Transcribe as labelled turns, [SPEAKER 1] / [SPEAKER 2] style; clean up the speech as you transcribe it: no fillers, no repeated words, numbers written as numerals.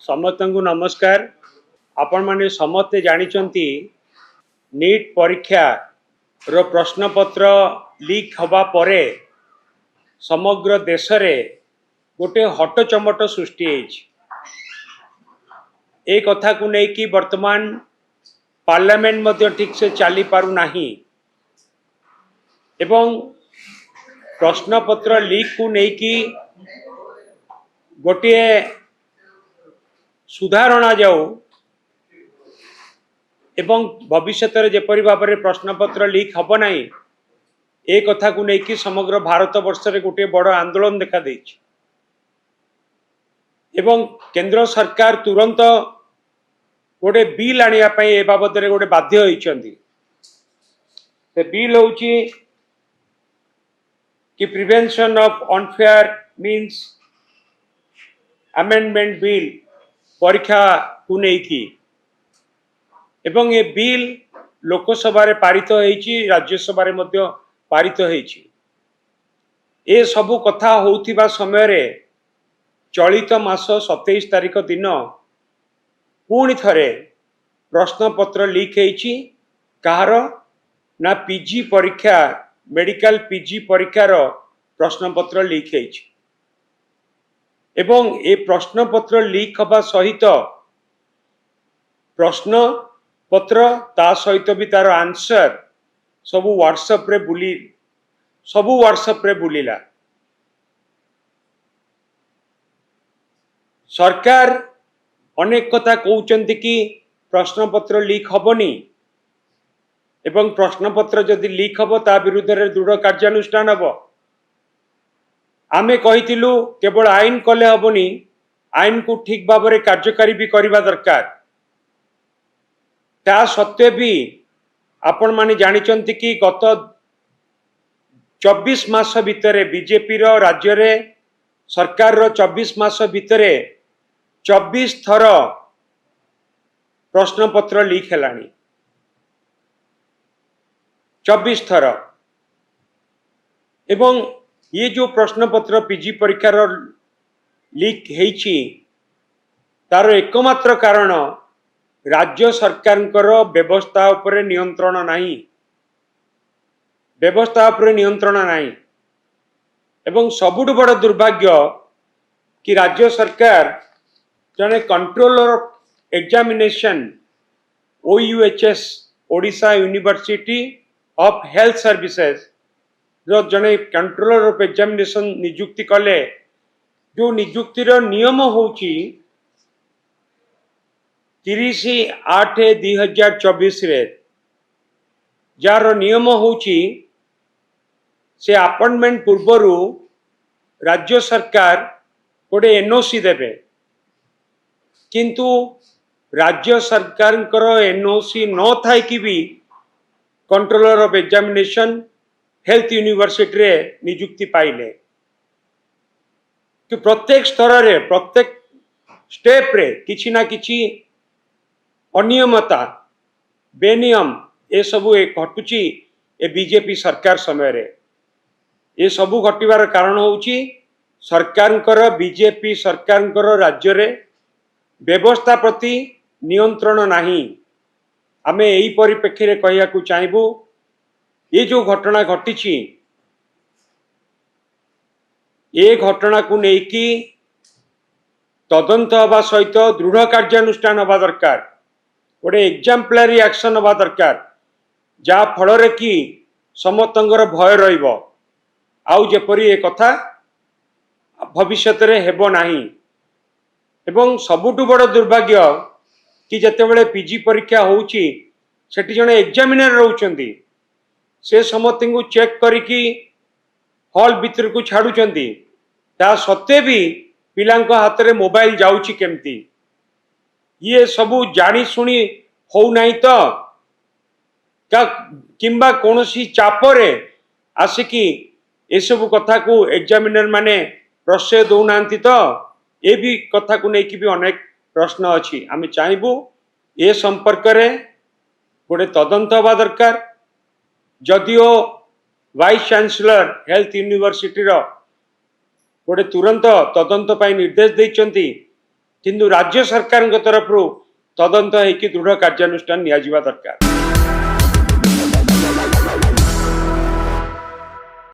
[SPEAKER 1] समस्त को नमस्कार। आपण माने समस्ते जानिचंती नीट परीक्षा रो प्रश्न पत्र लीक हवा परे समग्र देश रे गोटे हटचमट सृष्टि होइछि। ए कथा को नै कि वर्तमान पार्लियामेंट मध्ये ठीक से चली पारु नाही एवं प्रश्न पत्र लीक को नै कि गोटे सुधारणा जाऊ एवं भविष्य रे जेपरि भाव में प्रश्न पत्र लीक हब नाही ए कथा को नै कि समग्र भारत वर्ष रे गोटे बड़ आंदोलन देखा देछि एवं केंद्र सरकार तुरंत गोटे बिल आनिया पई ए बाबद रे गोटे बाध्य होइचंदी। ते बिल होउची कि prevention of unfair means amendment bill परीक्षा को नै कि एवं ये बिल लोकसभा रे पारित होइची, राज्यसभा रे मध्य पारित होइची। ए सबु कथा होउथिबा समय रे चलित मास 27 तारिख दिन पुणी थरे प्रश्न पत्र लीक होइची। कहार ना पीजी परीक्षा मेडिकल पीजी परीक्षार प्रश्न पत्र लीक होइची एवं ए प्रश्न पत्र लीक हवा सहित प्रश्न पत्र ता सहित भी तार आंसर सबु व्हाट्सएप रे बुलीला। सरकार अनेक कथा कहउचंती कि प्रश्न पत्र लीक हबनी एवं प्रश्न पत्र जदि लीक हब ता विरुद्ध रे दृढ़ कार्यानुष्ठान हब। आमे कहितिलु केवल आईन कले हबनी, आईन को ठीक भाव में कार्यकारी भी करबा दरकार। ता सत्वे भी आपण माने जानिचंती कि गत 24 मास भितरे बीजेपी रो राज्य रे सरकार रो 24 मास भितरे 24 थर प्रश्न पत्र लीक हेलानी। 24 थर एवं ये जो प्रश्न पत्र पीजी परीक्षार लीक हेइची तार एकमात्र कारण राज्य सरकारଙ୍କର व्यवस्था उपरे नियंत्रण नाही, व्यवस्था उपरे नियंत्रण नाही। एवं सबुठ बड़ दुर्भाग्य कि राज्य सरकार जने controller of examination OUHS Odisha university of health services जो जने कंट्रोलर ऑफ एग्जामिनेशन नियुक्ति कले। जो नियुक्तिर नियम होउची 30/8/2024 रे जार नियम होउची से अपॉइंटमेंट पूर्वरु राज्य सरकार गोटे एनओसी देबे, किंतु राज्य सरकार एनओसी न थाई कि भी controller of examination health university रे नियुक्ति पाइले कि प्रत्येक स्तर रे प्रत्येक स्टेप रे किछि ना किछि अनियमता बेनियम ए सबु घटुची ए बीजेपी सरकार समय रे। ए सबु घटिबार कारण होउची सरकार बीजेपी सरकार राज्य रे व्यवस्था प्रति नियंत्रण नाही। आमे एही परिप्रेक्षी रे कहिया को चाहबू ये जो घटना घटिची ए घटना को नेकी तदंत हवा सहित दृढ़ कार्यानुष्ठान हवा दरकार, गोटे एग्जाम्पलारी एक्शन हवा दरकार जा फल रे कि समस्तंकर भय रहिबो आउ जेपरि ए कथा भविष्यत रे हेबो नाही। एवं सबुठु बड़ दुर्भाग्य कि जेतेबेले पीजी परीक्षा होउची सेठी जने एग्जामिनर रहउचंदी, से समस्त को चेक करिकी हॉल भीतर को छाड़ुचंदी, ता सत्वे भी पिलांको हाथ रे मोबाइल जाउची केमती। ये सबू जानी सुनी हो नहीं तो किंबा कोनोसी चापरे आसिकी ए सबू कथा को एग्जामिनर माने प्रश्रय दौनांती तो ए भी कथा को लेकिन भी अनेक प्रश्न अच्छी। आम चाहबू ए संपर्क रे गोटे तदंत हवा दरकार। जदिओ वाइस चांसलर हेल्थ यूनिवर्सिटी रो गोटे तुरंत तदंत पाई निर्देश देइचंती, କିନ୍ତୁ ରାଜ୍ୟ ସରକାରଙ୍କ ତରଫରୁ ତଦନ୍ତ ହେଇକି ଦୃଢ଼ କାର୍ଯ୍ୟାନୁଷ୍ଠାନ ନିଆଯିବା ଦରକାର।